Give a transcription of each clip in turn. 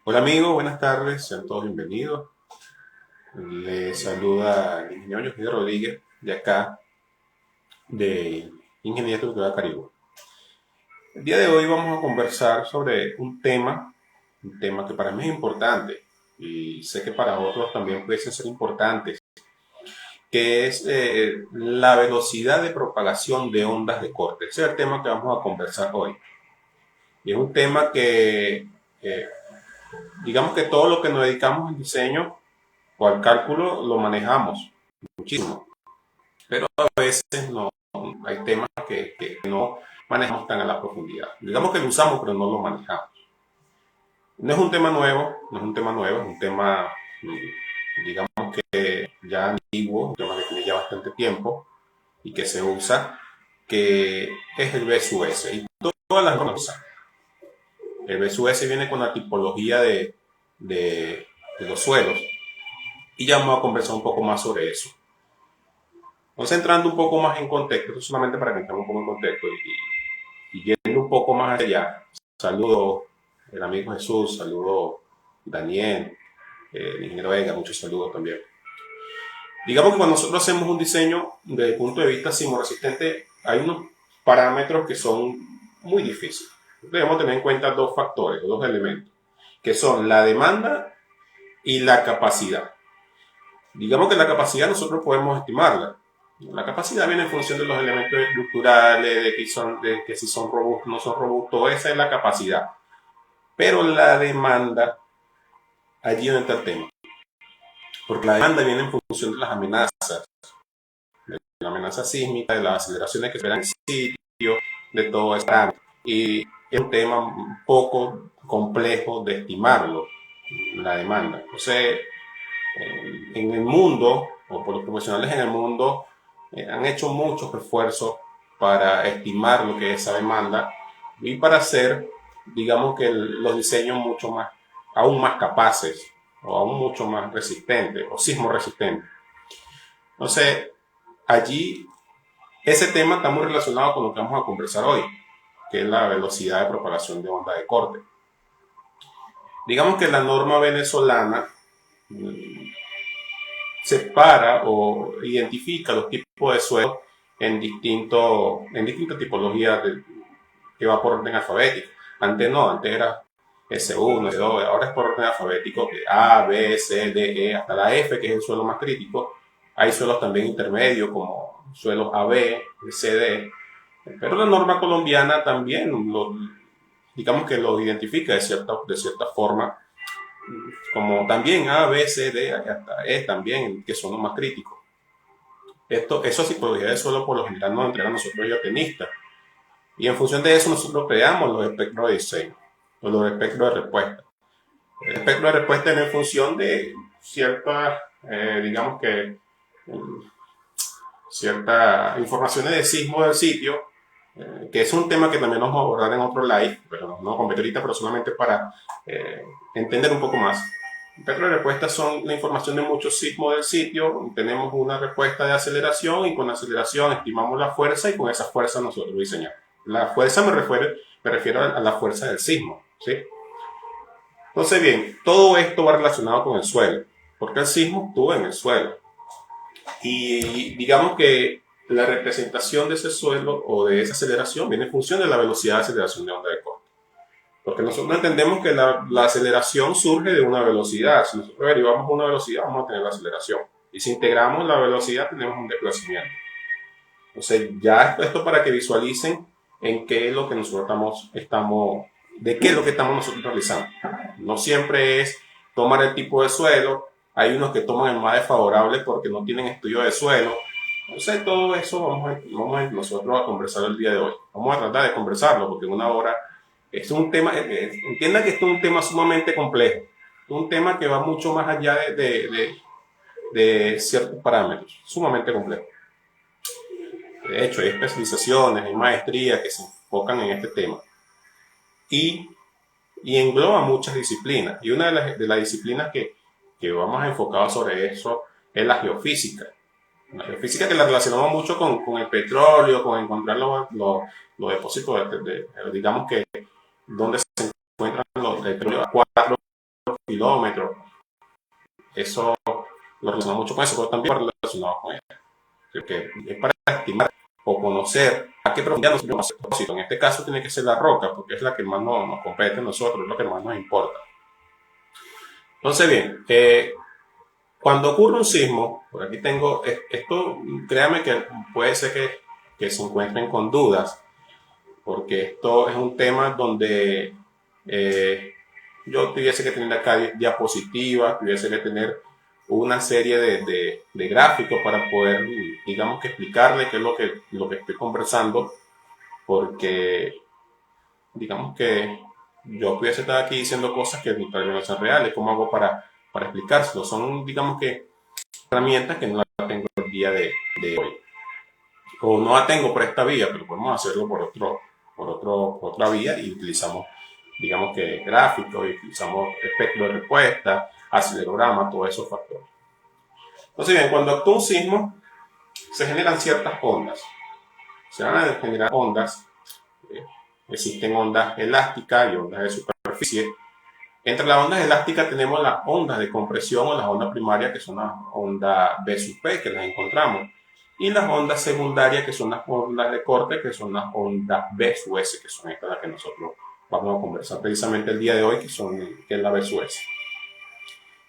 Hola amigos, buenas tardes, sean todos bienvenidos. Les saluda el ingeniero Jorge Rodríguez de acá, de Ingeniería Estructural Caribe. El día de hoy vamos a conversar sobre un tema que para mí es importante y sé que para otros también puede ser importante, que es la velocidad de propagación de ondas de corte. Ese es el tema que vamos a conversar hoy. Y es un tema que, eh, digamos que todo lo que nos dedicamos al diseño o al cálculo lo manejamos muchísimo, pero a veces no, hay temas que no manejamos tan a la profundidad. Digamos que lo usamos, pero no lo manejamos. No es un tema nuevo, no es un tema nuevo, es un tema, digamos que ya antiguo, un tema que tiene ya bastante tiempo y que se usa, que es el BSUS. Y todas las normas usan. El BSUS viene con la tipología de, de los suelos y ya vamos a conversar un poco más sobre eso. Vamos entrando un poco más en contexto, solamente para que entremos un poco en contexto y yendo un poco más allá. Saludo el amigo Jesús, saludo Daniel, el ingeniero Vega, muchos saludos también. Digamos que cuando nosotros hacemos un diseño desde el punto de vista sismoresistente, hay unos parámetros que son muy difíciles. Debemos tener en cuenta dos factores, dos elementos, que son la demanda y la capacidad. Digamos que la capacidad nosotros podemos estimarla. La capacidad viene en función de los elementos estructurales, de que si son robustos o no son robustos, esa es la capacidad. Pero la demanda, allí no está el tema. Porque la demanda viene en función de las amenazas, de la amenaza sísmica, de las aceleraciones que se ven en el sitio, de todo eso. Y es un tema un poco complejo de estimarlo, la demanda. Entonces, en el mundo, o por los profesionales en el mundo, han hecho muchos esfuerzos para estimar lo que es esa demanda y para hacer, digamos que los diseños mucho más, aún más capaces o aún mucho más resistentes o sismo resistentes. Entonces, allí ese tema está muy relacionado con lo que vamos a conversar hoy, que es la velocidad de propagación de onda de corte. Digamos que la norma venezolana separa o identifica los tipos de suelo en distintas tipologías que va por orden alfabético. Antes no, antes era S1, S2, ahora es por orden alfabético, A, B, C, D, E, hasta la F, que es el suelo más crítico. Hay suelos también intermedios como suelos AB, C, D, pero la norma colombiana también digamos que lo identifica de cierta forma, como también A, B, C, D, hasta E también, que son los más críticos. Esas tipologías de suelo por lo general nos entregan nosotros los tenistas. Y en función de eso nosotros creamos los espectros de diseño, o los espectros de respuesta. El espectro de respuesta es en función de ciertas, digamos que, ciertas informaciones de sismo del sitio, que es un tema que también nos vamos a abordar en otro live, pero no compete ahorita, pero solamente para entender un poco más. Espectros de respuesta son la información de muchos sismos del sitio. Tenemos una respuesta de aceleración y con la aceleración estimamos la fuerza y con esa fuerza nosotros diseñamos. La fuerza me refiero a la fuerza del sismo, ¿sí? Entonces, bien, todo esto va relacionado con el suelo, porque el sismo estuvo en el suelo. Y digamos que la representación de ese suelo o de esa aceleración viene en función de la velocidad de aceleración de onda de corte. Porque nosotros entendemos que la aceleración surge de una velocidad. Si nosotros derivamos una velocidad, vamos a tener la aceleración. Y si integramos la velocidad, tenemos un desplazamiento. Entonces, ya esto para que visualicen en qué es lo que nosotros de qué es lo que estamos nosotros realizando. No siempre es tomar el tipo de suelo. Hay unos que toman el más desfavorable porque no tienen estudio de suelo. Entonces, todo eso vamos nosotros a conversar el día de hoy. Vamos a tratar de conversarlo porque en una hora es un tema, entienda que esto es un tema sumamente complejo. Es un tema que va mucho más allá de ciertos parámetros. Sumamente complejo. De hecho, hay especializaciones, hay maestrías que se enfocan en este tema. Y, y engloba muchas disciplinas. Y una de las disciplinas que vamos a enfocar sobre eso es la geofísica. La geofísica que la relacionamos mucho con el petróleo, con encontrar los depósitos, digamos que donde se encuentran los petróleos relacionado mucho con eso, pero también relacionado con esto. Que es para estimar o conocer a qué profundidad nos vamos a hacer propósito. En este caso tiene que ser la roca, porque es la que más nos compete a nosotros, es lo que más nos importa. Entonces, bien, cuando ocurre un sismo, por aquí tengo, esto, créanme que puede ser que se encuentren con dudas, porque esto es un tema donde yo tuviese que tener acá diapositivas, tuviese que tener una serie de gráficos para poder, digamos que explicarle qué es lo que estoy conversando, porque digamos que yo pudiese estar aquí diciendo cosas que tal vez no son reales. ¿Cómo hago para explicárselo? Son, digamos que, herramientas que no las tengo el día de hoy. O no la tengo por esta vía, pero podemos hacerlo por otra vía y utilizamos, digamos que gráficos, y utilizamos espectro de respuesta, acelerograma, todos esos factores. Entonces, bien, cuando actúa un sismo, se generan ciertas ondas. Se van a generar ondas, existen ondas elásticas y ondas de superficie. Entre las ondas elásticas tenemos las ondas de compresión o las ondas primarias, que son las ondas B sub P, que las encontramos, y las ondas secundarias, que son las ondas de corte, que son las ondas B sub S, que son estas las que nosotros vamos a conversar precisamente el día de hoy, que es la B sub S.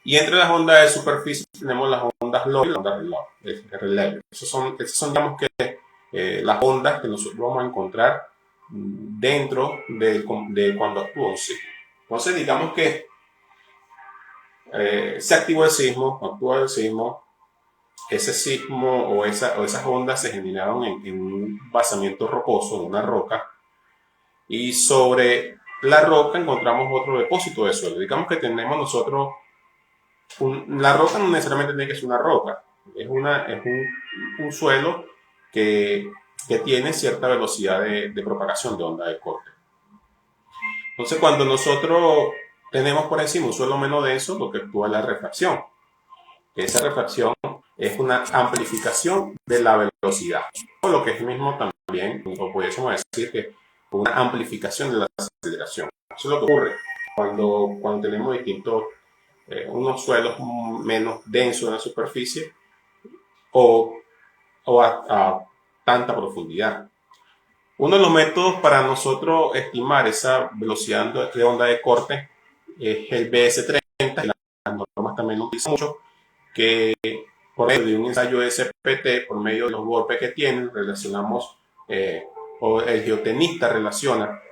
Y entre las ondas de superficie tenemos las ondas low y las ondas de relieve. Esas son, digamos que, las ondas que nosotros vamos a encontrar dentro de cuando actúa un sismo. Entonces, digamos que se activó el sismo, actúa el sismo, ese sismo o esas ondas se generaron en un basamiento rocoso, en una roca, y sobre la roca encontramos otro depósito de suelo. Digamos que tenemos nosotros, la roca no necesariamente tiene que ser una roca, es un suelo que tiene cierta velocidad de propagación de onda de corte. Entonces, cuando nosotros tenemos por encima un suelo menos denso, lo que actúa es la refracción. Esa refracción es una amplificación de la velocidad. O lo que es mismo también, o pudiésemos decir que una amplificación de la aceleración. Eso es lo que ocurre cuando tenemos distintos, unos suelos menos densos en la superficie o a tanta profundidad. Uno de los métodos para nosotros estimar esa velocidad de onda de corte es el BS30, y las normas también lo utilizan mucho, que por medio de un ensayo de SPT, por medio de los golpes que tienen, relacionamos, o el geotenista relaciona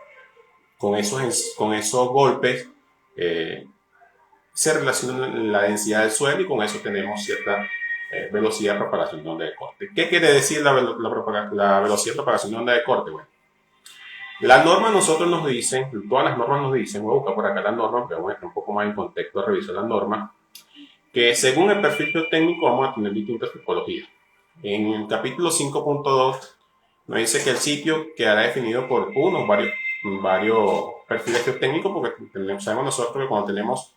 con esos golpes, se relaciona la densidad del suelo y con eso tenemos cierta velocidad de propagación de onda de corte. ¿Qué quiere decir la velocidad de propagación de onda de corte? Bueno, las normas nosotros nos dicen, todas las normas nos dicen, voy a buscar por acá las normas, pero voy a estar un poco más en contexto a revisar las normas, que según el perfil geotécnico vamos a tener distintas tipologías. En el capítulo 5.2 nos dice que el sitio quedará definido por varios perfiles geotécnicos, porque sabemos nosotros que cuando tenemos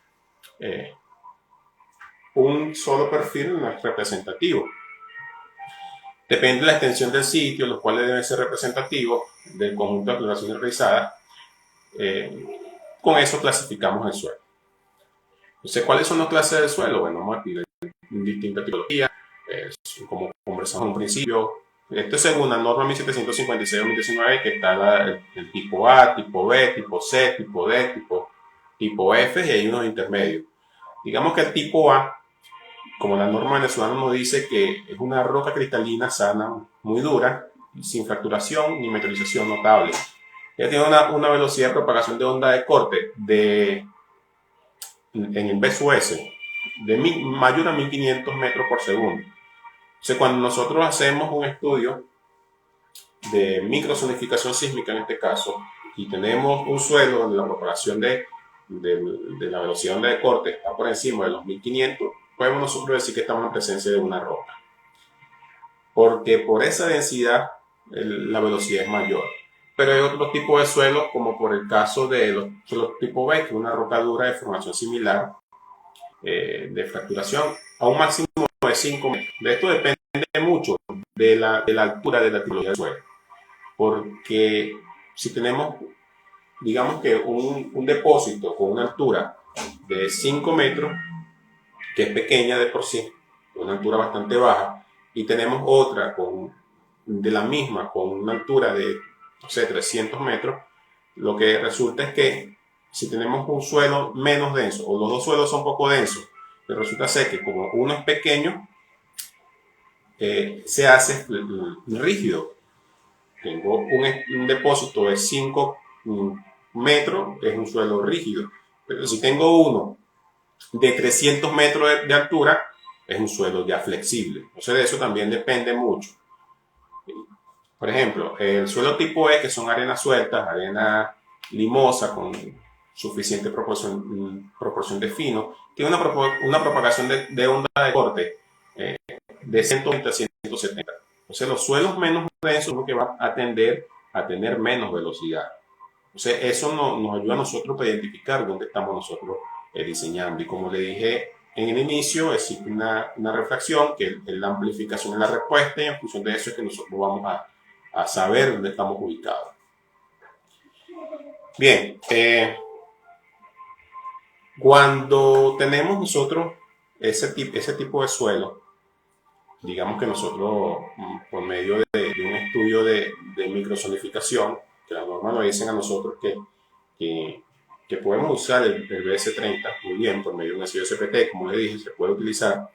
un solo perfil no es representativo. Depende de la extensión del sitio, los cuales deben ser representativos del conjunto de exploraciones realizadas. Con eso clasificamos el suelo. Entonces, ¿cuáles son las clases del suelo? Bueno, vamos a tener distintas tipologías, como conversamos en un principio. Esto es según la norma 1756-2019, que está el tipo A, tipo B, tipo C, tipo D, tipo F, y hay unos intermedios. Digamos que el tipo A, como la norma venezolana nos dice que es una roca cristalina sana, muy dura, sin fracturación ni meteorización notable. Ella tiene una velocidad de propagación de onda de corte en el BSUS de mayor a 1500 metros por segundo. Entonces, cuando nosotros hacemos un estudio de microzonificación sísmica en este caso, y tenemos un suelo donde la propagación de la velocidad de onda de corte está por encima de los 1500, podemos nosotros decir que estamos en presencia de una roca. Porque por esa densidad la velocidad es mayor. Pero hay otros tipos de suelos, como por el caso de los suelos tipo B, que es una roca dura de formación similar, de fracturación, a un máximo de 5 metros. De esto depende mucho de la altura de la tipología del suelo. Porque si tenemos, digamos que un depósito con una altura de 5 metros, que es pequeña de por sí, una altura bastante baja, y tenemos otra de la misma con una altura de, no sé, 300 metros, lo que resulta es que si tenemos un suelo menos denso, o los dos suelos son poco densos, pero resulta ser que como uno es pequeño, se hace rígido. Tengo un depósito de 5 metros, es un suelo rígido, pero si tengo uno de 300 metros de altura, es un suelo ya flexible. Entonces de eso también depende mucho. Por ejemplo, el suelo tipo E, que son arenas sueltas, arena limosa con suficiente proporción de fino, tiene una propagación de onda de corte de 120 a 170. Entonces los suelos menos densos son los que van a tender a tener menos velocidad. Entonces eso nos ayuda a nosotros para identificar dónde estamos nosotros diseñando. Y como le dije en el inicio, existe una refracción que es la amplificación de la respuesta, y en función de eso es que nosotros vamos a saber dónde estamos ubicados. Bien, cuando tenemos nosotros ese tipo de suelo, digamos que nosotros, por medio de un estudio de microsonificación, que las normas nos dicen a nosotros que podemos usar el BS30 muy bien por medio de un ensayo CPT, como le dije, se puede utilizar.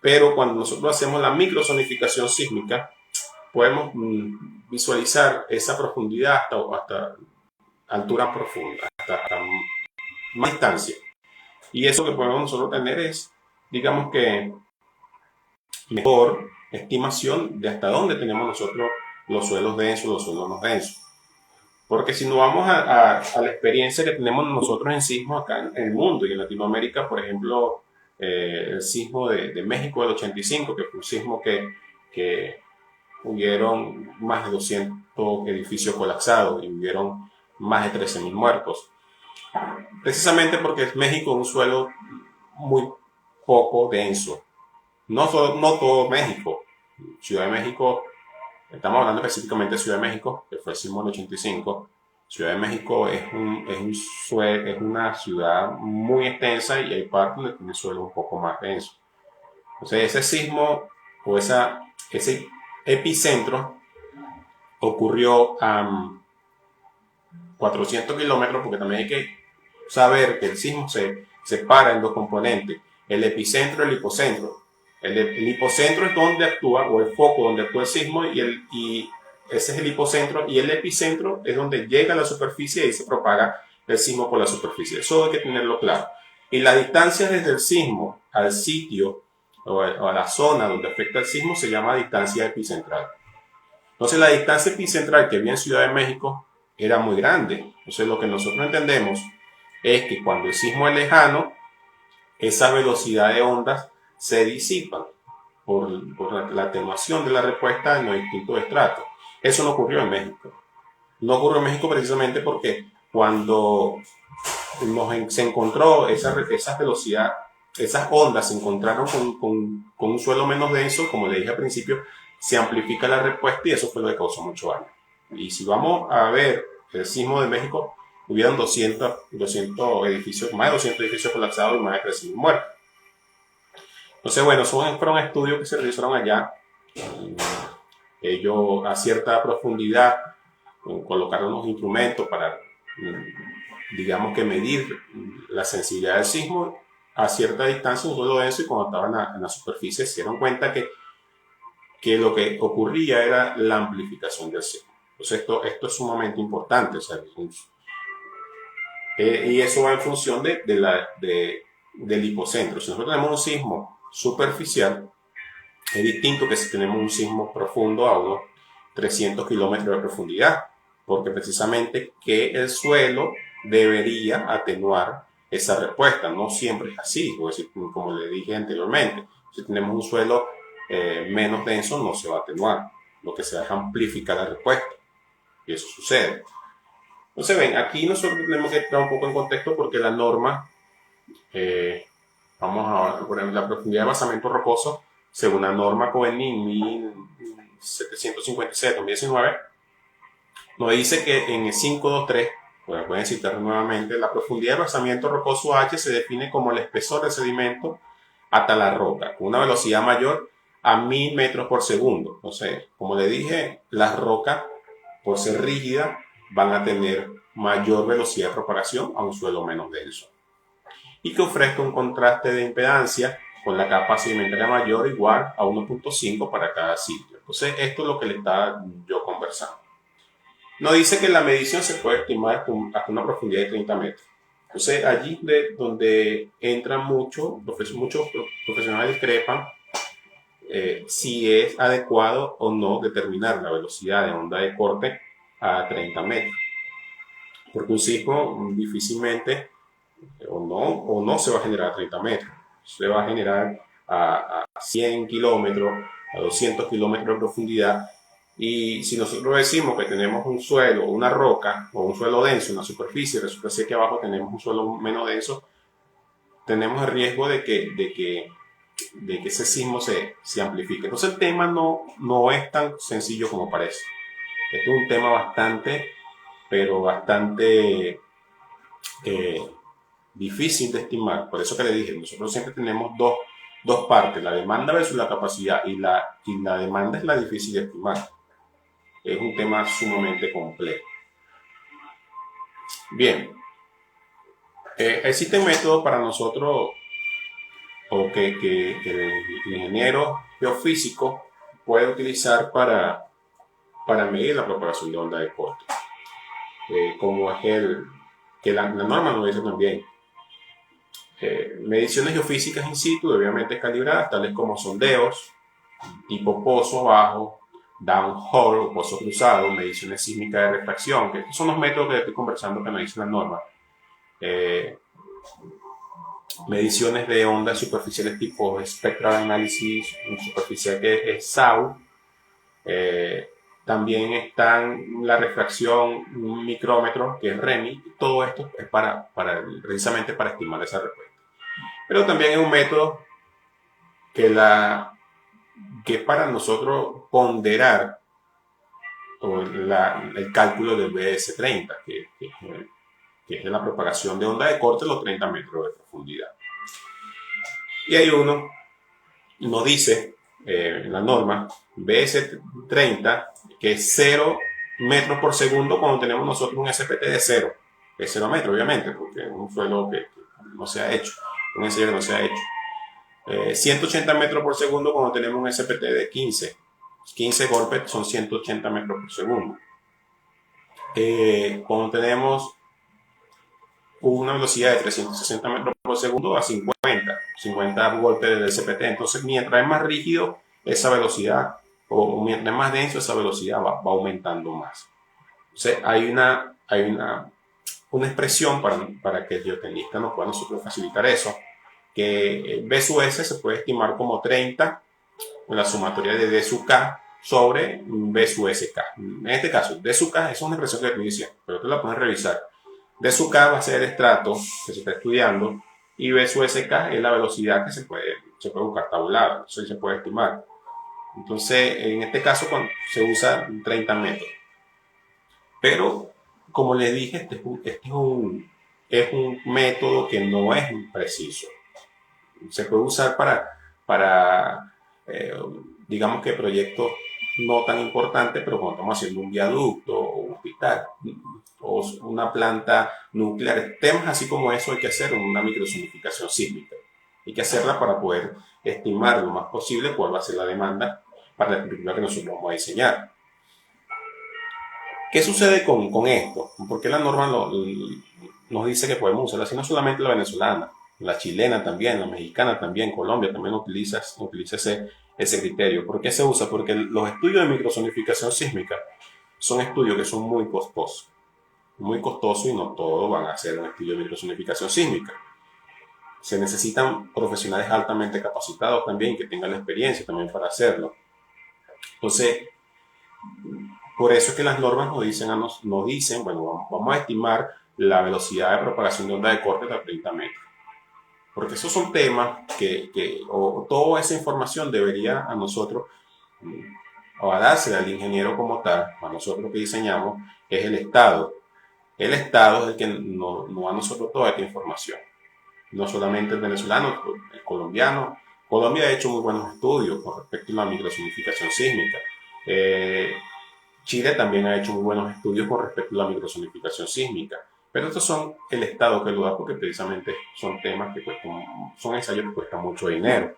Pero cuando nosotros hacemos la microsonificación sísmica, podemos visualizar esa profundidad hasta alturas profundas, hasta más distancia. Y eso que podemos nosotros tener es, digamos que, mejor estimación de hasta dónde tenemos nosotros los suelos densos, los suelos no densos. Porque si nos vamos a la experiencia que tenemos nosotros en sismos acá en el mundo y en Latinoamérica, por ejemplo, el sismo de México del 85, que fue un sismo que hubieron más de 200 edificios colapsados y hubieron más de 13.000 muertos. Precisamente porque México es un suelo muy poco denso. No todo México. Ciudad de México, estamos hablando específicamente de Ciudad de México, que fue el sismo del 85. Ciudad de México es una ciudad muy extensa y hay partes donde tiene suelo un poco más denso. Entonces ese sismo o ese epicentro ocurrió a 400 kilómetros, porque también hay que saber que el sismo se separa en dos componentes, el epicentro y el hipocentro. El hipocentro es donde actúa, o el foco donde actúa el sismo, y ese es el hipocentro, y el epicentro es donde llega a la superficie y se propaga el sismo por la superficie. Eso hay que tenerlo claro. Y la distancia desde el sismo al sitio o a la zona donde afecta el sismo se llama distancia epicentral. Entonces la distancia epicentral que había en Ciudad de México era muy grande. Entonces lo que nosotros entendemos es que cuando el sismo es lejano, esa velocidad de ondas se disipa por la atenuación de la respuesta en los distintos estratos. Eso no ocurrió en México. No ocurrió en México precisamente porque cuando se encontró esa velocidad, esas ondas se encontraron con un suelo menos denso, como le dije al principio, se amplifica la respuesta y eso fue lo que causó mucho daño. Y si vamos a ver el sismo de México, hubieron 200 edificios, más de 200 edificios colapsados y más de 3.000 muertos. Entonces, bueno, fueron estudios que se realizaron allá. Ellos a cierta profundidad colocaron los instrumentos para, digamos que medir la sensibilidad del sismo a cierta distancia, un suelo denso, y cuando estaban en la superficie se dieron cuenta que lo que ocurría era la amplificación del sismo. Entonces esto es sumamente importante, y eso va en función del hipocentro. Si nosotros tenemos un sismo superficial, es distinto que si tenemos un sismo profundo a unos 300 kilómetros de profundidad, porque precisamente que el suelo debería atenuar esa respuesta. No siempre es así, como le dije anteriormente. Si tenemos un suelo menos denso, no se va a atenuar. Lo que se va es amplificar la respuesta. Y eso sucede. Entonces, ven, aquí nosotros tenemos que entrar un poco en contexto porque la norma, vamos a poner la profundidad de basamento rocoso, según la norma COENI 1756-2019, nos dice que en el 523, pues pueden citar nuevamente, la profundidad de basamento rocoso H se define como el espesor del sedimento hasta la roca, con una velocidad mayor a 1000 metros por segundo. Entonces, como le dije, las rocas, por ser rígidas, van a tener mayor velocidad de propagación a un suelo menos denso. Y que ofrezca un contraste de impedancia con la capa sedimentaria mayor igual a 1.5 para cada sitio. Entonces, esto es lo que le estaba yo conversando. Nos dice que la medición se puede estimar hasta una profundidad de 30 metros. Entonces, allí donde entran muchos profesionales discrepan si es adecuado o no determinar la velocidad de onda de corte a 30 metros. Porque un sismo difícilmente o no se va a generar a 30 metros. Se va a generar a 100 kilómetros, a 200 kilómetros de profundidad. Y si nosotros decimos que tenemos un suelo, una roca o un suelo denso, una superficie, resulta ser que abajo tenemos un suelo menos denso, tenemos el riesgo de que ese sismo se amplifique. Entonces el tema no es tan sencillo como parece. Este es un tema bastante, pero bastante difícil de estimar. Por eso que le dije, nosotros siempre tenemos dos partes, la demanda versus la capacidad, y la demanda es la difícil de estimar. Es un tema sumamente complejo. Bien, existen métodos para nosotros, o que el ingeniero geofísico puede utilizar para medir la propagación de onda de corte, como es que la norma nos dice también. Mediciones geofísicas in situ debidamente calibradas, tales como sondeos, tipo pozo bajo, downhole o pozo cruzado, mediciones sísmicas de refracción, que estos son los métodos que estoy conversando que nos dice la norma. Mediciones de ondas superficiales tipo Spectral Analysis superficial, que es SAU. También están la refracción, un micrómetro, que es REMI. Todo esto es precisamente para estimar esa respuesta. Pero también es un método que es para nosotros ponderar el cálculo del BS30, que es la propagación de onda de corte a los 30 metros de profundidad. Y hay uno, nos dice en la norma BS30, que es 0 metros por segundo cuando tenemos nosotros un SPT de 0. Es 0 metros, obviamente, porque es un suelo que no se ha hecho, un ensayo que no se ha hecho. 180 metros por segundo cuando tenemos un SPT de 15. 15 golpes son 180 metros por segundo. Cuando tenemos una velocidad de 360 metros por segundo a 50 golpes del SPT. Entonces, mientras es más rígido esa velocidad, o mientras es más denso, esa velocidad va aumentando más. Entonces, hay una expresión para que el geotenista nos pueda nosotros facilitar eso, que B sub S se puede estimar como 30 en la sumatoria de D sub K sobre B sub SK. En este caso, D sub K es una expresión que estoy diciendo, pero tú la puedes revisar. D sub K va a ser el estrato que se está estudiando, y B sub SK es la velocidad que se puede buscar tabulada, eso se puede estimar. Entonces, en este caso se usa 30 metros. Pero, como les dije, este es un método que no es preciso. Se puede usar para digamos que proyectos no tan importantes, pero cuando estamos haciendo un viaducto o un hospital o una planta nuclear, temas así como eso hay que hacer una microsonificación sísmica. Hay que hacerla para poder estimar lo más posible cuál va a ser la demanda para la estructura que nosotros vamos a diseñar. ¿Qué sucede con esto? ¿Por qué la norma nos dice que podemos usarla? Así no solamente la venezolana, la chilena también, la mexicana también, Colombia también utiliza ese criterio. ¿Por qué se usa? Porque los estudios de microsonificación sísmica son estudios que son muy costosos y no todos van a hacer un estudio de microsonificación sísmica. Se necesitan profesionales altamente capacitados también que tengan la experiencia también para hacerlo. Entonces, por eso es que las normas nos dicen, bueno, vamos a estimar la velocidad de propagación de onda de corte de 30 metros. Porque esos son temas o toda esa información debería a nosotros, o a darse al ingeniero como tal, a nosotros que diseñamos, es el Estado. El Estado es el que nos da a nosotros toda esta información. No solamente el venezolano, el colombiano, Colombia ha hecho muy buenos estudios con respecto a la microzonificación sísmica. Eh, Chile también ha hecho muy buenos estudios con respecto a la microzonificación sísmica. Pero estos son el Estado que lo da porque precisamente son temas que cuestan, son ensayos que cuestan mucho dinero.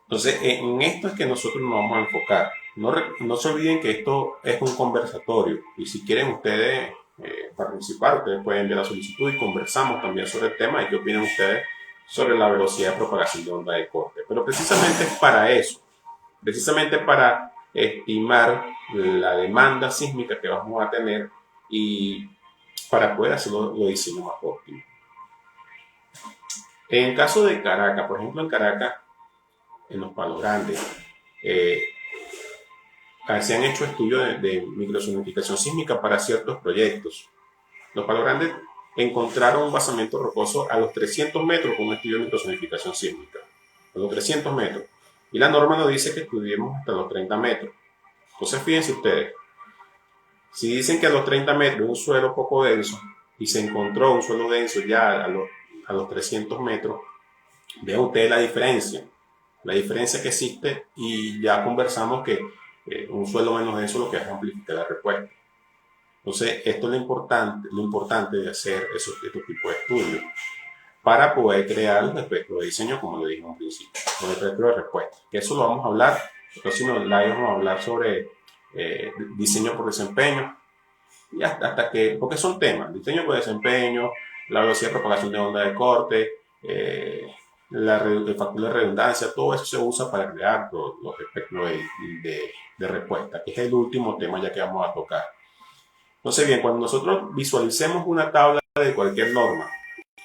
Entonces, en esto es que nosotros nos vamos a enfocar. No se olviden que esto es un conversatorio y si quieren ustedes participar, ustedes pueden enviar la solicitud y conversamos también sobre el tema y qué opinan ustedes sobre la velocidad de propagación de onda de corte. Pero precisamente es para eso, precisamente para estimar la demanda sísmica que vamos a tener y para poder hacer los diseños más óptimos. En el caso de Caracas, por ejemplo, en Caracas, en los Palos Grandes, eh, se han hecho estudios de microzonificación sísmica para ciertos proyectos. Los Palos Grandes encontraron un basamento rocoso a los 300 metros con un estudio de microzonificación sísmica. A los 300 metros. Y la norma nos dice que estudiemos hasta los 30 metros. Entonces, fíjense ustedes, si dicen que a los 30 metros un suelo poco denso y se encontró un suelo denso ya a los 300 metros, vean ustedes la diferencia que existe y ya conversamos que un suelo menos denso lo que hace es amplificar la respuesta. Entonces, esto es lo importante de hacer estos tipos de estudios para poder crear un espectro de diseño, como le dije en un principio, un espectro de respuesta. Que eso lo vamos a hablar, en el próximo live vamos a hablar sobre diseño por desempeño, y hasta que, porque son temas, diseño por desempeño, la velocidad de propagación de onda de corte, el factor de redundancia, todo eso se usa para crear los espectros de respuesta, que es el último tema ya que vamos a tocar. Entonces, bien, cuando nosotros visualicemos una tabla de cualquier norma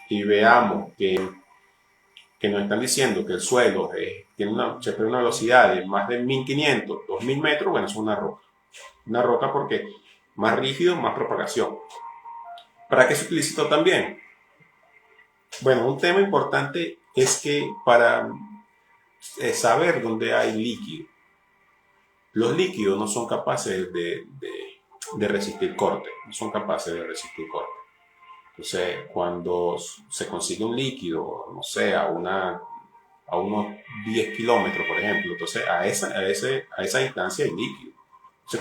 y veamos que nos están diciendo que el suelo tiene una velocidad de más de 1500, 2000 metros, bueno, es una roca. Una roca porque más rígido, más propagación. ¿Para qué se utiliza también? Bueno, un tema importante es que para saber dónde hay líquido, los líquidos no son capaces de resistir corte, no son capaces de resistir corte. Entonces, cuando se consigue un líquido, no sé, a unos 10 kilómetros, por ejemplo, entonces a esa distancia hay líquido. Entonces,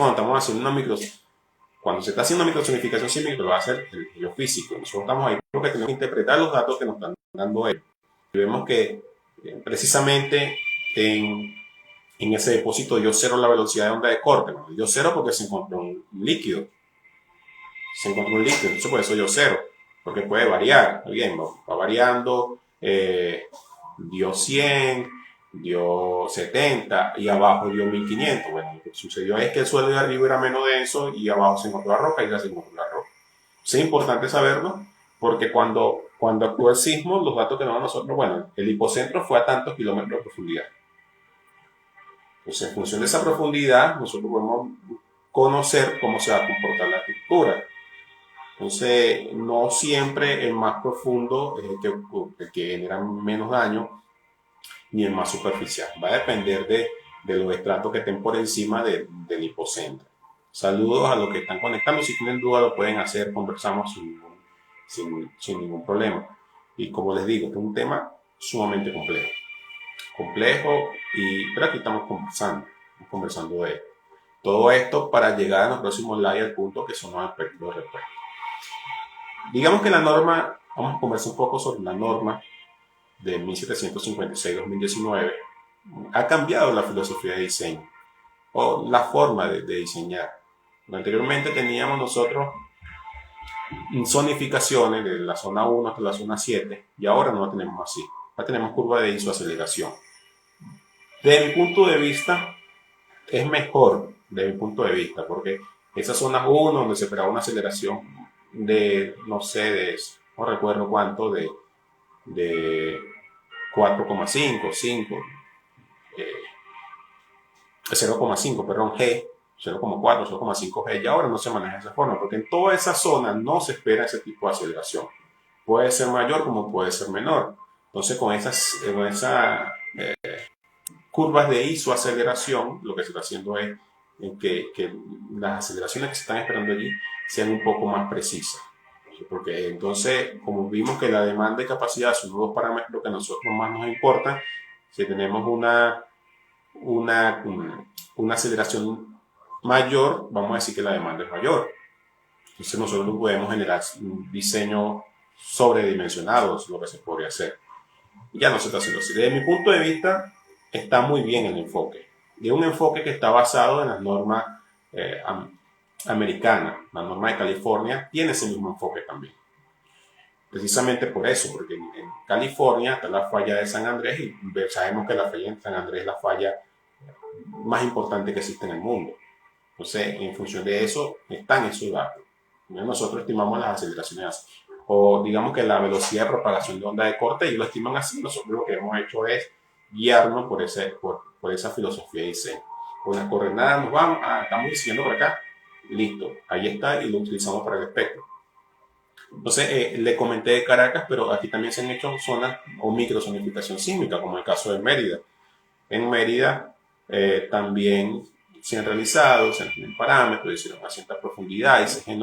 cuando se está haciendo una microzonificación sísmica, lo va a hacer el geofísico. Nosotros estamos ahí porque tenemos que interpretar los datos que nos están dando ellos. Y vemos que precisamente en ese depósito dio cero la velocidad de onda de corte. Bueno, dio cero porque se encontró un líquido. Entonces por eso dio cero. Porque puede variar. Bien, va variando. Dio 100, dio 70 y abajo dio 1500. Bueno, lo que sucedió es que el suelo de arriba era menos denso y abajo se encontró la roca y ya se encontró la roca. Es importante saberlo porque cuando actuó el sismo, los datos que nos dan nosotros, bueno, el hipocentro fue a tantos kilómetros de profundidad. Entonces, en función de esa profundidad, nosotros podemos conocer cómo se va a comportar la estructura. Entonces, no siempre el más profundo es el que genera menos daño, ni el más superficial. Va a depender de los estratos que estén por encima del hipocentro. Saludos a los que están conectando. Si tienen duda, lo pueden hacer. Conversamos sin ningún problema. Y como les digo, es un tema sumamente complejo. Pero aquí estamos conversando de todo esto para llegar a los próximos live al punto que son los aspectos de respuesta. Digamos que la norma, vamos a conversar un poco sobre la norma de 1756-2019, ha cambiado la filosofía de diseño o la forma de diseñar. Anteriormente teníamos nosotros zonificaciones de la zona 1 hasta la zona 7 y ahora no la tenemos así. Ahora tenemos curva de isoaceleración. Desde mi punto de vista, es mejor, desde mi punto de vista, porque esa zona 1 donde se esperaba una aceleración de, no sé, no recuerdo cuánto, de 4,5, 5, 0,5, perdón, G, 0,4, 0,5 G, y ahora no se maneja de esa forma, porque en toda esa zona no se espera ese tipo de aceleración. Puede ser mayor como puede ser menor. Entonces, con esas curvas de isoaceleración, lo que se está haciendo es que las aceleraciones que se están esperando allí sean un poco más precisas. Porque entonces, como vimos que la demanda y capacidad son los dos parámetros que a nosotros más nos importan, Si tenemos una, una aceleración mayor, vamos a decir que la demanda es mayor. Entonces nosotros podemos generar un diseño sobredimensionado, es lo que se podría hacer. Ya no se está haciendo así. Desde mi punto de vista, está muy bien el enfoque. De un enfoque que está basado en las normas eh, americanas. La norma de California tiene ese mismo enfoque también. Precisamente por eso, porque en California está la falla de San Andrés y sabemos que la falla de San Andrés es la falla más importante que existe en el mundo. Entonces, en función de eso, están esos datos. Nosotros estimamos las aceleraciones así. O digamos que la velocidad de propagación de onda de corte, ellos lo estiman así. Nosotros lo que hemos hecho es guiarnos por esa filosofía de diseño. Con las coordenadas nos vamos, estamos diciendo por acá, listo, ahí está y lo utilizamos para el espectro. Entonces, le comenté de Caracas, pero aquí también se han hecho zonas o microzonificación sísmica, como el caso de Mérida. En Mérida también se han realizado, se han tenido parámetros, hicieron a cierta profundidad y se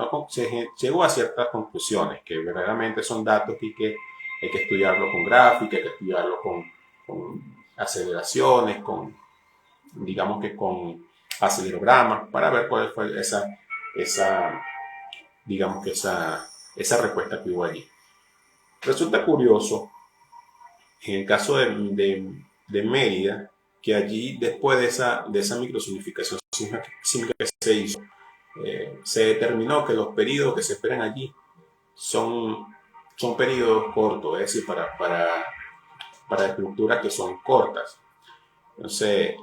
llegó a ciertas conclusiones, que verdaderamente son datos que hay que estudiarlo con gráfica, hay que estudiarlo con aceleraciones, digamos que con acelerogramas, para ver cuál fue digamos que esa respuesta que hubo allí. Resulta curioso, en el caso de Mérida, que allí después de esa microzonificación sísmica que se hizo, se determinó que los periodos que se esperan allí son periodos cortos, es decir, para estructuras que son cortas. Entonces,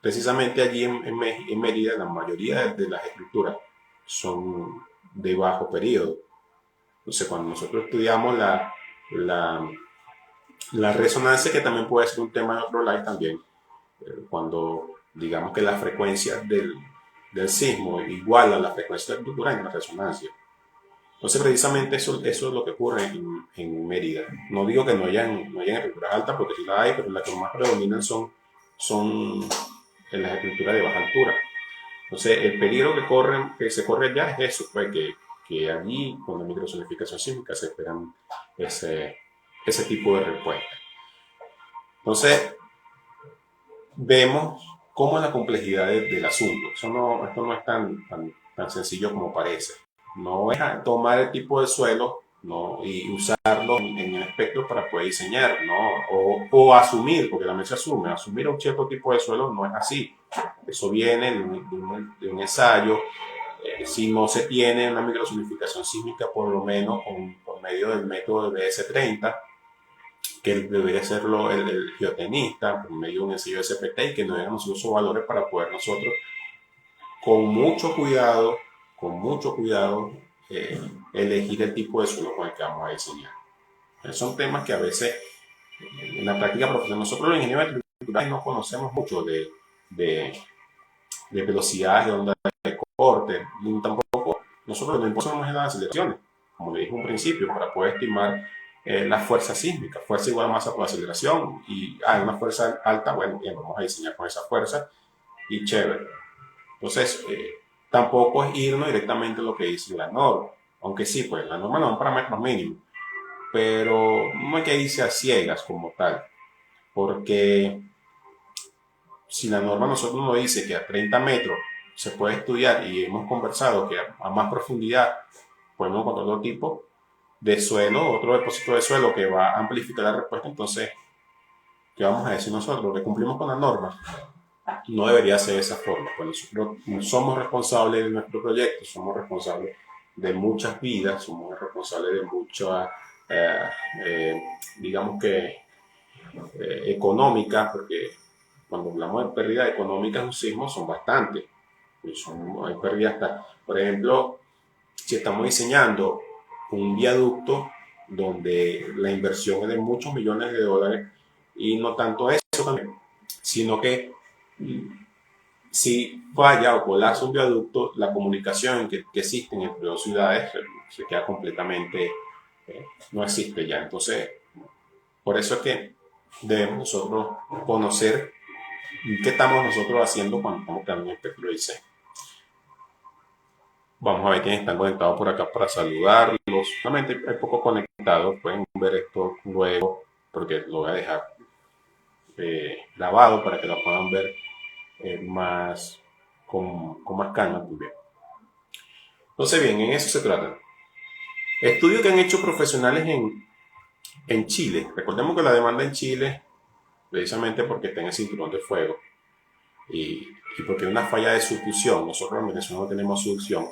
precisamente allí en Mérida, la mayoría de las estructuras son de bajo periodo. Entonces, cuando nosotros estudiamos la resonancia, que también puede ser un tema de otro live también, cuando digamos que la frecuencia del sismo iguala a la frecuencia de la estructura en la resonancia. Entonces, precisamente eso es lo que ocurre en Mérida. No digo que no hayan estructuras altas, porque sí las hay, pero las que más predominan son en las estructuras de baja altura. Entonces, el peligro que se corre allá es eso, pues que allí, con la microzonificación sísmica, se esperan ese tipo de respuesta. Entonces, vemos cómo es la complejidad del asunto. Esto no es tan sencillo como parece. No es tomar el tipo de suelo, ¿no?, y usarlo en el espectro para poder diseñar, ¿no? O asumir, porque también se asume, asumir un cierto tipo de suelo no es así. Eso viene de un ensayo. Si no se tiene una microzonificación sísmica, por lo menos por medio del método de BS30, que debería serlo el geotenista, por medio de un ensayo de SPT, y que nos den nosotros esos valores para poder nosotros, con mucho cuidado, elegir el tipo de suelo con el que vamos a diseñar. Son temas que a veces en la práctica profesional, nosotros los ingenieros estructurales no conocemos mucho de velocidades, de ondas de corte, ni tampoco nosotros no conocemos las aceleraciones, como le dije en un principio, para poder estimar la fuerza sísmica. Fuerza igual a masa por aceleración, y hay una fuerza alta, bueno, bien, vamos a diseñar con esa fuerza y chévere. Entonces, tampoco es irnos directamente a lo que dice la norma, aunque sí, pues la norma no es un parámetro mínimo, pero no hay que irse a ciegas como tal, porque si la norma nosotros nos dice que a 30 metros se puede estudiar, y hemos conversado que a más profundidad podemos encontrar otro tipo de suelo, otro depósito de suelo que va a amplificar la respuesta, entonces, ¿qué vamos a decir nosotros? ¿Que cumplimos con la norma? No debería ser de esa forma. Pues nosotros somos responsables de nuestro proyecto, somos responsables de muchas vidas, somos responsables de muchas, digamos que, económicas, porque cuando hablamos de pérdidas económicas en un sismo son bastantes. Hay pérdidas hasta, por ejemplo, si estamos diseñando un viaducto donde la inversión es de muchos millones de dólares, y no tanto eso también, sino que si falla o colapsa un viaducto, la comunicación que existe entre dos ciudades se queda completamente, no existe ya. Entonces, por eso es que debemos nosotros conocer qué estamos nosotros haciendo cuando estamos creando un espectro de diseño. Vamos a ver quiénes están conectados por acá para saludarlos. Solamente hay poco conectados, pueden ver esto luego, porque lo voy a dejar grabado para que lo puedan ver más con más calma también. Entonces, bien, en eso se trata. Estudios que han hecho profesionales en Chile. Recordemos que la demanda en Chile, precisamente porque está en el cinturón de fuego y porque hay una falla de succión. Nosotros en Venezuela no tenemos succión,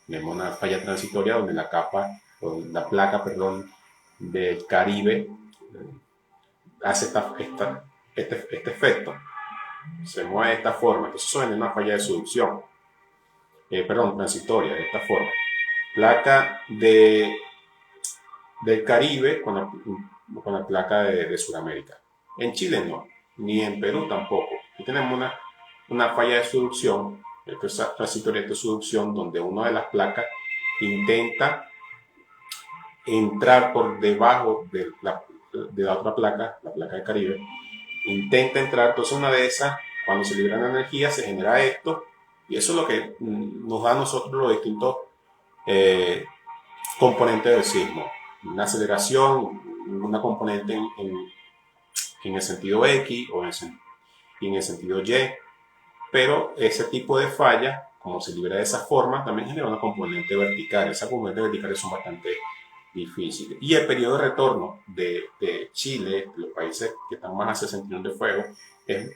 tenemos una falla transitoria donde la capa, o la placa, perdón, del Caribe hace este efecto, se mueve de esta forma. Entonces eso es una falla de succión, perdón, transitoria, de esta forma. Placa del Caribe con la placa de Sudamérica. En Chile no, ni en Perú tampoco. Aquí tenemos una falla de subducción, esta transitoria de subducción, donde una de las placas intenta entrar por debajo de la otra placa, la placa del Caribe, intenta entrar. Entonces una de esas, cuando se libera la energía, se genera esto, y eso es lo que nos da a nosotros los distintos eh, componentes del sismo. Una aceleración, una componente en el sentido X o en el sentido Y, pero ese tipo de falla, como se libera de esa forma, también genera una componente vertical. Esas componentes verticales son bastante difíciles. Y el periodo de retorno de Chile, de los países que están más hacia el cinturón de fuego, es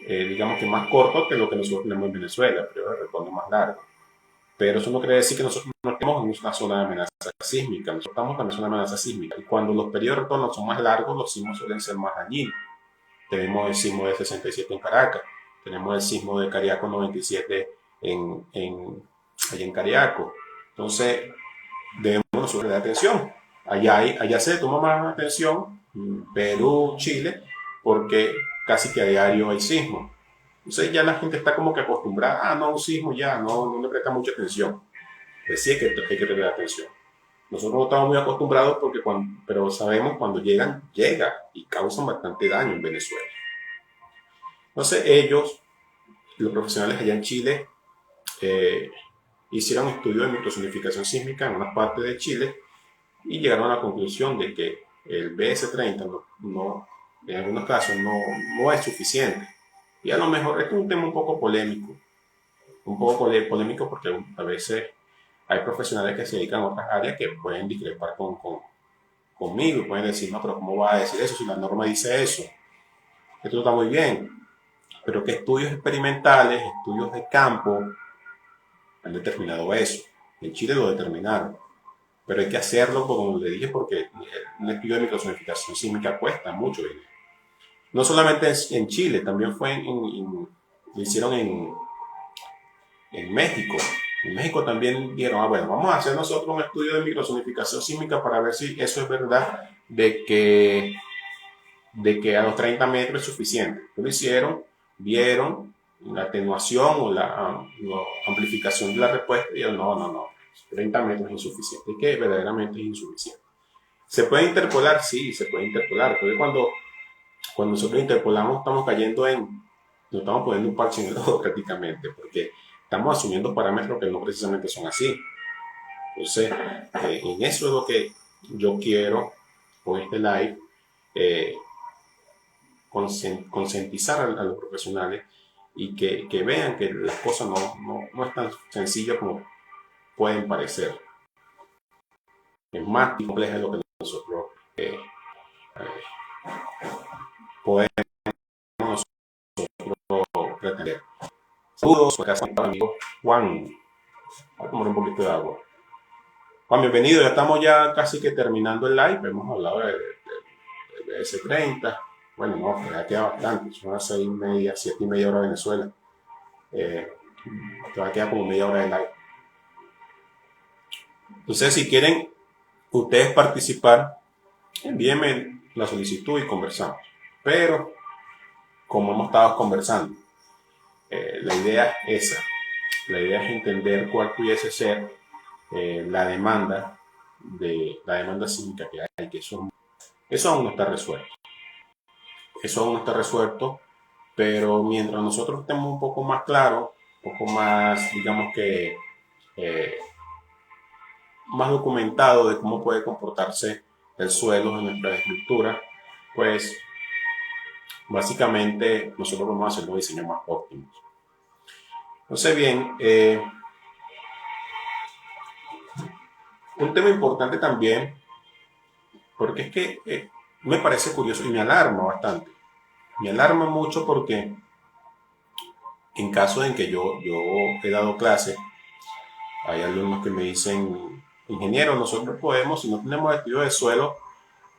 digamos que más corto que lo que nosotros tenemos en Venezuela, el periodo de retorno más largo. Pero eso no quiere decir que nosotros no estemos en una zona de amenaza sísmica. Nosotros estamos en una zona de amenaza sísmica. Y cuando los periodos de retorno son más largos, los sismos suelen ser más dañinos. Tenemos el sismo de 67 en Caracas. Tenemos el sismo de Cariaco 97 allá en Cariaco. Entonces, debemos nosotros dar atención. Allá se toma más atención, Perú, Chile, porque casi que a diario hay sismo. Entonces ya la gente está como que acostumbrada, no, un sismo ya, no le presta mucha atención. Pues sí hay que tener atención. Nosotros no estamos muy acostumbrados pero sabemos cuando llega y causan bastante daño en Venezuela. Entonces ellos, los profesionales allá en Chile, eh, hicieron estudios de microsonificación sísmica en una parte de Chile y llegaron a la conclusión de que el BS30 en algunos casos no es suficiente. Y a lo mejor es un tema un poco polémico porque a veces hay profesionales que se dedican a otras áreas que pueden discrepar conmigo y pueden decir, no, pero ¿cómo va a decir eso si la norma dice eso? Esto está muy bien, pero que estudios experimentales, estudios de campo han determinado eso. En Chile lo determinaron, pero hay que hacerlo, como le dije, porque un estudio de microsonificación sísmica cuesta mucho dinero. No solamente en Chile, también lo hicieron en México. En México también dijeron, bueno, vamos a hacer nosotros un estudio de microsonificación sísmica para ver si eso es verdad de que a los 30 metros es suficiente. Lo hicieron, vieron la atenuación o la amplificación de la respuesta y dijeron, no, 30 metros es insuficiente, y que verdaderamente es insuficiente. ¿Se puede interpolar? Sí, se puede interpolar, pero cuando nosotros interpolamos estamos no estamos poniendo un parche en el ojo prácticamente, porque estamos asumiendo parámetros que no precisamente son así. Entonces, en eso es lo que yo quiero con este live, concientizar a los profesionales y que vean que las cosas no es tan sencillas como pueden parecer. Es más compleja de lo que nosotros podemos pretender. Saludos, acá está mi amigo Juan. Voy a tomar un poquito de agua. Juan, bienvenido. Ya estamos ya casi que terminando el live. Hemos hablado de S30. Bueno, no, ya queda bastante. Son las 6:30, 7:30 hora de Venezuela. Te va a quedar como media hora de live. Entonces, si quieren ustedes participar, envíenme la solicitud y conversamos. Pero, como hemos estado conversando, la idea es esa. La idea es entender cuál pudiese ser la demanda sísmica que hay, que eso aún no está resuelto. Eso aún no está resuelto, pero mientras nosotros estemos un poco más claros, un poco más, digamos que, más documentado de cómo puede comportarse el suelo en nuestra estructura, pues básicamente nosotros vamos a hacer los diseños más óptimos. Entonces, bien, un tema importante también, porque es que me parece curioso y me alarma bastante. Me alarma mucho porque en caso en que yo he dado clases, hay alumnos que me dicen, ingeniero, nosotros podemos, si no tenemos estudio de suelo,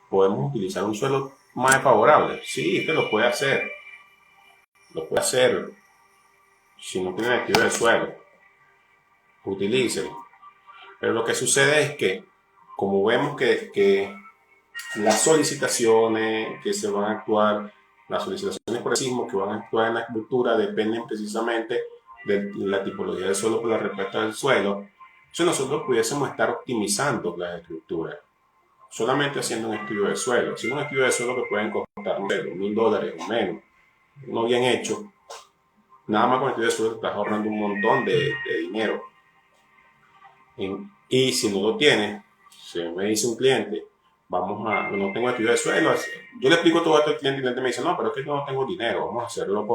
podemos utilizar un suelo más favorable. Sí, es que lo puede hacer. Lo puede hacer si no tiene estudio de suelo. Utilícelo. Pero lo que sucede es que, como vemos que las solicitaciones que se van a actuar, las solicitaciones por el sismo que van a actuar en la estructura dependen precisamente de la tipología del suelo por la respuesta del suelo. Si nosotros pudiésemos estar optimizando las estructuras, solamente haciendo un estudio de suelo, haciendo un estudio de suelo que pueden costar $1,000 o menos, no bien hecho, nada más con el estudio de suelo estás ahorrando un montón de dinero. Y si no lo tienes, si me dice un cliente, no tengo estudio de suelo, yo le explico todo esto al cliente y el cliente me dice, no, pero es que yo no tengo dinero, vamos a hacerlo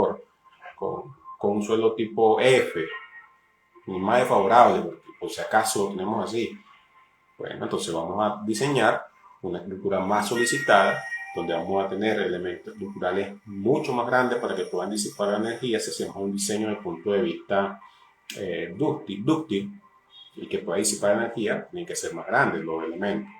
con un suelo tipo F, ni más desfavorable, porque por si acaso lo tenemos así. Bueno, entonces vamos a diseñar una estructura más solicitada, donde vamos a tener elementos estructurales mucho más grandes para que puedan disipar la energía si hacemos un diseño desde el punto de vista dúctil y que pueda disipar energía, tienen que ser más grandes los elementos.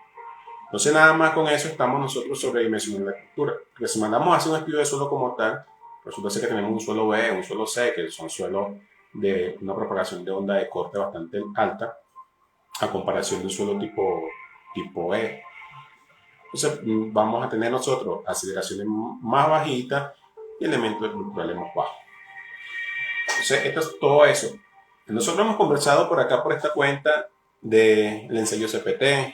Entonces nada más con eso estamos nosotros sobredimensionando la estructura. Porque si mandamos a hacer un estudio de suelo como tal, resulta ser que tenemos un suelo B, un suelo C, que son suelos de una propagación de onda de corte bastante alta, a comparación de un suelo tipo E. Entonces vamos a tener nosotros aceleraciones más bajitas y elementos estructurales más bajos. Entonces esto es todo eso. Nosotros hemos conversado por acá, por esta cuenta, del ensayo CPT.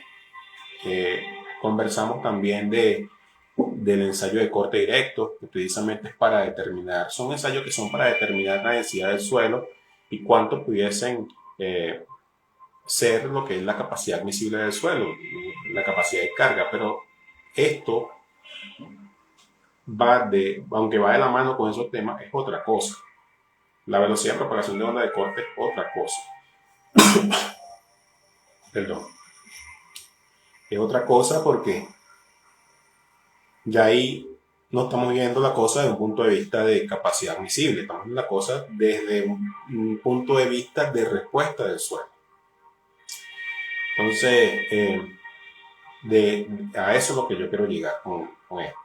Conversamos también del ensayo de corte directo, que precisamente es para determinar, son ensayos que son para determinar la densidad del suelo y cuánto pudiesen ser lo que es la capacidad admisible del suelo, la capacidad de carga, pero esto aunque va de la mano con esos temas, es otra cosa. La velocidad de propagación de onda de corte es otra cosa. Perdón. Es otra cosa porque ya ahí no estamos viendo la cosa desde un punto de vista de capacidad admisible, estamos viendo la cosa desde un punto de vista de respuesta del suelo. Entonces, a eso es lo que yo quiero llegar con esto.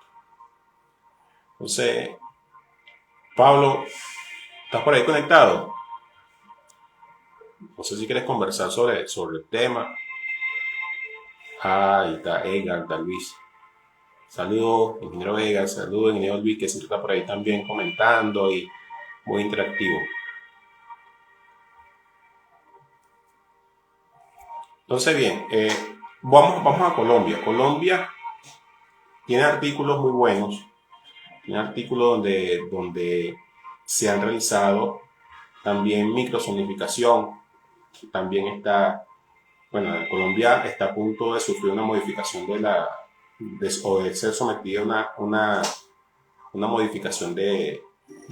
Entonces, Pablo, ¿estás por ahí conectado? No sé si quieres conversar sobre el tema. Ahí está Edgar, está Luis. Saludos, ingeniero Vega, saludos, ingeniero Luis, que siempre está por ahí también comentando y muy interactivo. Entonces, bien, vamos a Colombia. Colombia tiene artículos muy buenos, tiene artículos donde se han realizado también microsonificación. También está, bueno, Colombia está a punto de sufrir una modificación o de ser sometida a una modificación de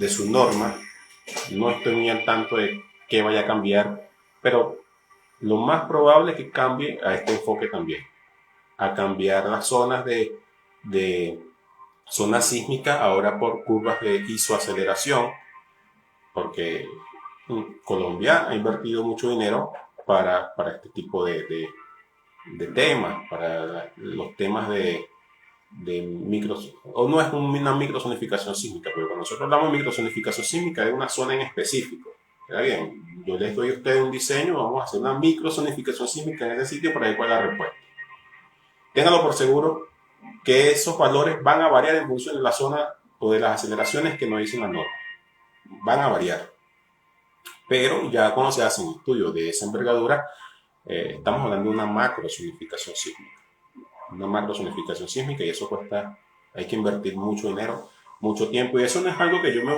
su norma. No estoy muy al tanto de qué vaya a cambiar, pero lo más probable es que cambie a este enfoque también, a cambiar las zonas de zona sísmica ahora por curvas de isoaceleración, porque Colombia ha invertido mucho dinero para este tipo de temas, para los temas de micros, o no es una microsonificación sísmica, pero cuando nosotros hablamos de microsonificación sísmica es una zona en específico. Está bien, yo les doy a ustedes un diseño, vamos a hacer una microsonificación sísmica en ese sitio para ver cuál es la respuesta. Ténganlo por seguro que esos valores van a variar en función de la zona o de las aceleraciones que nos dicen la norma. Van a variar. Pero ya cuando se hacen estudios de esa envergadura, estamos hablando de una macrosonificación sísmica. Una macrosonificación sísmica y eso cuesta, hay que invertir mucho dinero, mucho tiempo y eso no es algo que yo me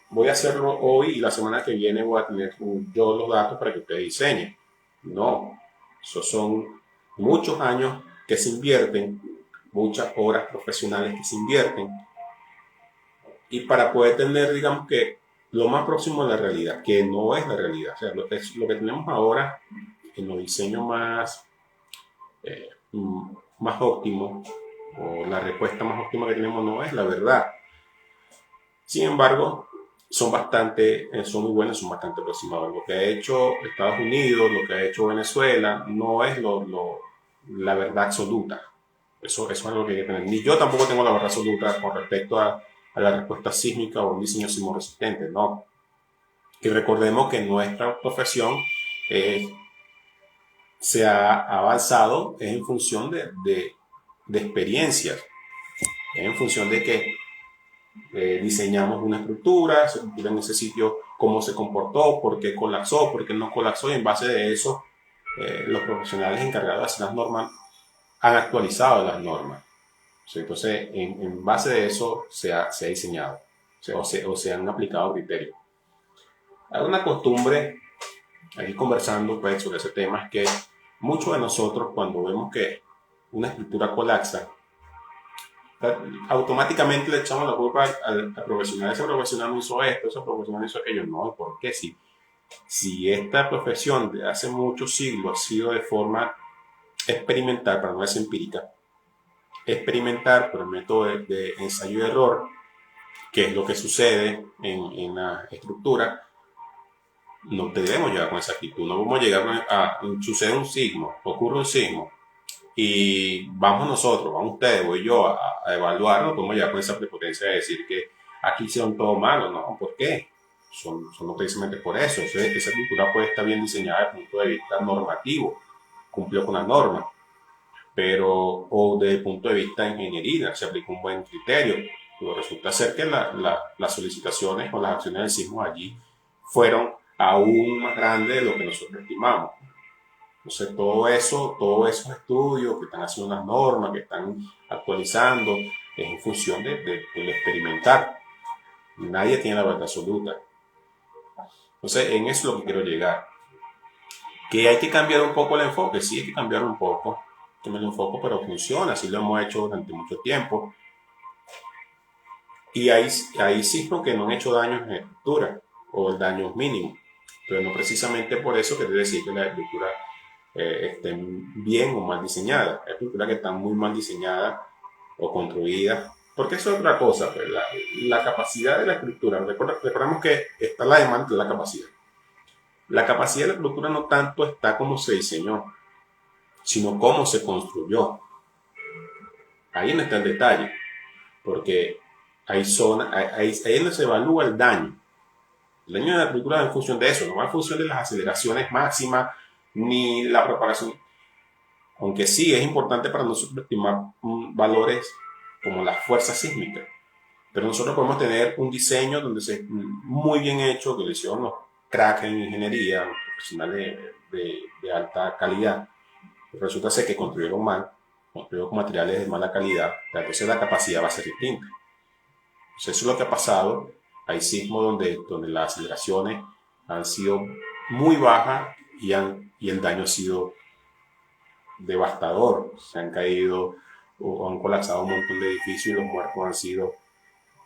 voy a hacerlo hoy y la semana que viene voy a tener yo los datos para que ustedes diseñen. No, esos son muchos años que se invierten, muchas horas profesionales que se invierten y para poder tener, digamos que, lo más próximo a la realidad, que no es la realidad. O sea, lo que tenemos ahora en los diseños eh, más óptimos, o la respuesta más óptima que tenemos no es la verdad. Sin embargo, son muy buenos, son bastante aproximados. Lo que ha hecho Estados Unidos, lo que ha hecho Venezuela, no es la verdad absoluta. Eso es algo que hay que tener. Ni yo tampoco tengo la verdad absoluta con respecto a la respuesta sísmica o un diseño sismo resistente, no. Y recordemos que nuestra profesión eh, se ha avanzado en función de experiencias, en función de que diseñamos una estructura, esa estructura en ese sitio, cómo se comportó, por qué colapsó, por qué no colapsó, y en base de eso, los profesionales encargados de hacer las normas han actualizado las normas. ¿Sí? Entonces, en base de eso se ha diseñado, o se han aplicado criterios. Hay una costumbre, aquí conversando pues, sobre ese tema, es que muchos de nosotros, cuando vemos que una estructura colapsa, automáticamente le echamos la culpa al profesional. Ese profesional no hizo esto, ese profesional hizo aquello. No, ¿por qué? Si esta profesión de hace muchos siglos ha sido de forma experimental, para no decir empírica, experimentar por el método de ensayo y error, que es lo que sucede en la estructura, no debemos llegar con esa actitud. No vamos a llegar sucede un sismo, ocurre un sismo, y vamos nosotros, vamos ustedes, voy yo a evaluarlo, podemos llegar con esa prepotencia de decir que aquí hicieron todo malo. No, ¿por qué? Son precisamente por eso. Esa cultura puede estar bien diseñada desde el punto de vista normativo, cumplió con la norma, pero, o desde el punto de vista de ingeniería, se aplicó un buen criterio, pero resulta ser que las solicitaciones o las acciones del sismo allí fueron aún más grandes de lo que nosotros estimamos. Entonces, todos esos estudios que están haciendo unas normas, que están actualizando, es en función del experimentar. Nadie tiene la verdad absoluta. Entonces, en eso es lo que quiero llegar. Que hay que cambiar un poco el enfoque, sí hay que cambiar un poco el enfoque, pero funciona, así lo hemos hecho durante mucho tiempo. Y hay sismos que no han hecho daños en la estructura, o el daño es mínimo. Pero no precisamente por eso quiere decir que la estructura estén bien o mal diseñadas. Hay estructuras que están muy mal diseñadas o construidas. Porque eso es otra cosa, pues, la capacidad de la estructura. Recordemos que está la demanda de la capacidad. La capacidad de la estructura no tanto está como se diseñó, sino cómo se construyó. Ahí no está el detalle, porque hay zonas, ahí es donde se evalúa el daño. El daño de la estructura es en función de eso, no va en función de las aceleraciones máximas ni la propagación. Aunque sí es importante para nosotros estimar valores como las fuerzas sísmicas, pero nosotros podemos tener un diseño donde muy bien hecho, que lo hicieron los cracks en ingeniería, los profesionales de alta calidad. Resulta ser que construyeron mal, construyeron con materiales de mala calidad, entonces la capacidad va a ser distinta. Entonces eso es lo que ha pasado. Hay sismos donde las aceleraciones han sido muy bajas y el daño ha sido devastador. Se han caído o han colapsado un montón de edificios y los muertos han sido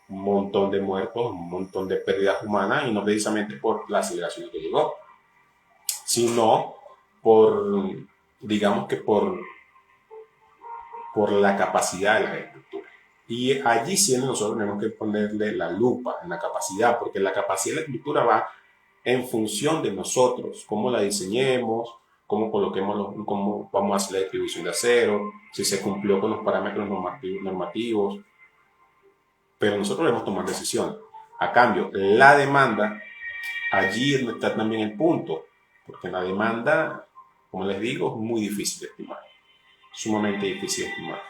un montón de muertos, un montón de pérdidas humanas, y no precisamente por la aceleración que llegó, sino digamos que por la capacidad de las estructuras. Y allí sí nosotros tenemos que ponerle la lupa en la capacidad, porque la capacidad de la estructura va en función de nosotros, cómo la diseñemos, cómo coloquemos, cómo vamos a hacer la distribución de acero, si se cumplió con los parámetros normativos, pero nosotros debemos tomar decisiones. A cambio, la demanda, allí es donde está también el punto, porque la demanda, como les digo, es muy difícil de estimar, sumamente difícil de estimar.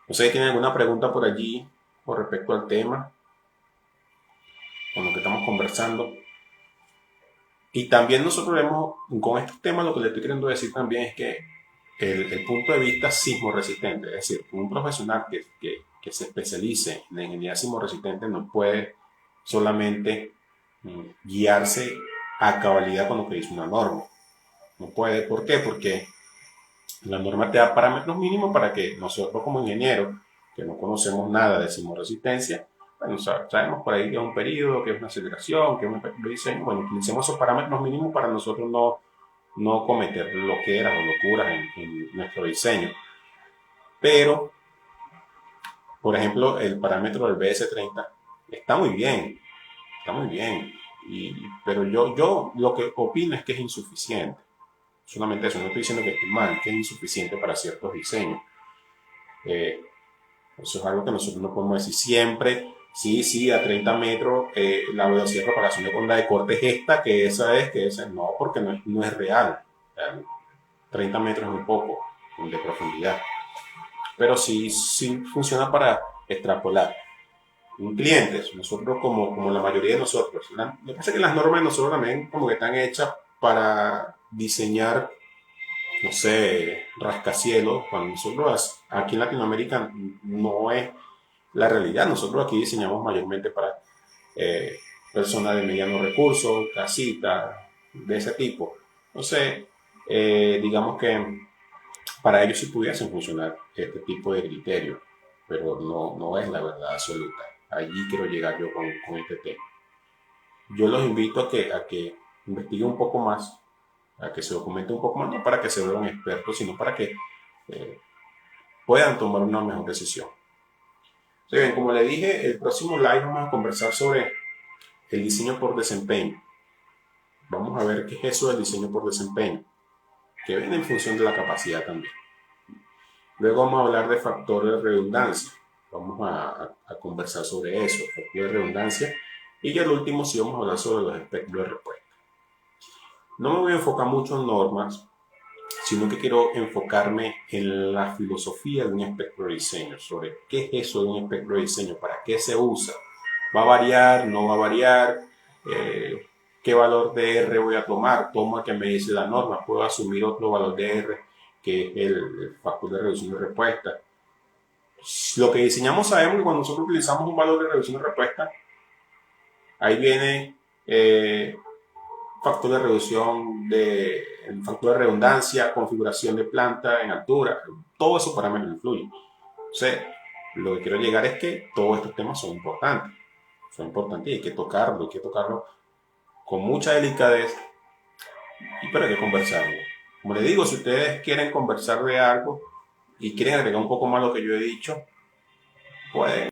No sé si tienen alguna pregunta por allí con respecto al tema, con lo que estamos conversando. Y también nosotros vemos, con estos temas, lo que le estoy queriendo decir también es que el punto de vista sismo resistente, es decir, un profesional que se especialice en la ingeniería sismo resistente no puede solamente guiarse a cabalidad con lo que dice una norma. No puede. ¿Por qué? Porque la norma te da parámetros mínimos para que nosotros como ingenieros, que no conocemos nada de sismoresistencia, Bueno, sabemos por ahí que es un periodo, que es una aceleración, que es un efecto de diseño. Bueno, utilicemos esos parámetros mínimos para nosotros no cometer loqueras o locuras en nuestro diseño. Pero, por ejemplo, el parámetro del BS30 está muy bien, está muy bien. Pero yo lo que opino es que es insuficiente. Solamente eso, no estoy diciendo que esté mal, que es insuficiente para ciertos diseños. Eh, Eso es algo que nosotros no podemos decir siempre. Sí, sí, a 30 metros la velocidad de propagación de onda de corte es esta, que esa. No, porque no es real. O sea, 30 metros es un poco de profundidad. Pero sí funciona para extrapolar. En clientes, nosotros como la mayoría de nosotros, lo que pasa es que las normas de nosotros también como que están hechas para diseñar, no sé, rascacielos, cuando nosotros aquí en Latinoamérica no es la realidad. Nosotros aquí diseñamos mayormente para eh, personas de medianos recursos, casitas, de ese tipo. Entonces, digamos que para ellos sí pudiesen funcionar este tipo de criterios, pero no es la verdad absoluta. Allí quiero llegar yo con este tema. Yo los invito a que investiguen un poco más, a que se documente un poco más, no para que se vuelvan expertos, sino para que eh, puedan tomar una mejor decisión. Sí, bien, como le dije, el próximo live vamos a conversar sobre el diseño por desempeño. Vamos a ver qué es eso del diseño por desempeño, que viene en función de la capacidad también. Luego vamos a hablar de factor de redundancia. Vamos a conversar sobre eso, factor de redundancia. Y ya el último sí vamos a hablar sobre los espectros de respuesta. No me voy a enfocar mucho en normas, sino que quiero enfocarme en la filosofía de un espectro de diseño, sobre qué es eso de un espectro de diseño, para qué se usa, va a variar, no va a variar, qué valor de R voy a tomar, tomo el que me dice la norma, puedo asumir otro valor de R que es el factor de reducción de respuesta. Lo que diseñamos sabemos que cuando nosotros utilizamos un valor de reducción de respuesta, ahí viene factor de reducción el factor de redundancia, configuración de planta en altura, todos esos parámetros influyen. Entonces, lo que quiero llegar es que todos estos temas son importantes y hay que tocarlo con mucha delicadeza, pero hay que conversarlo. Como les digo, si ustedes quieren conversar de algo y quieren agregar un poco más lo que yo he dicho, pues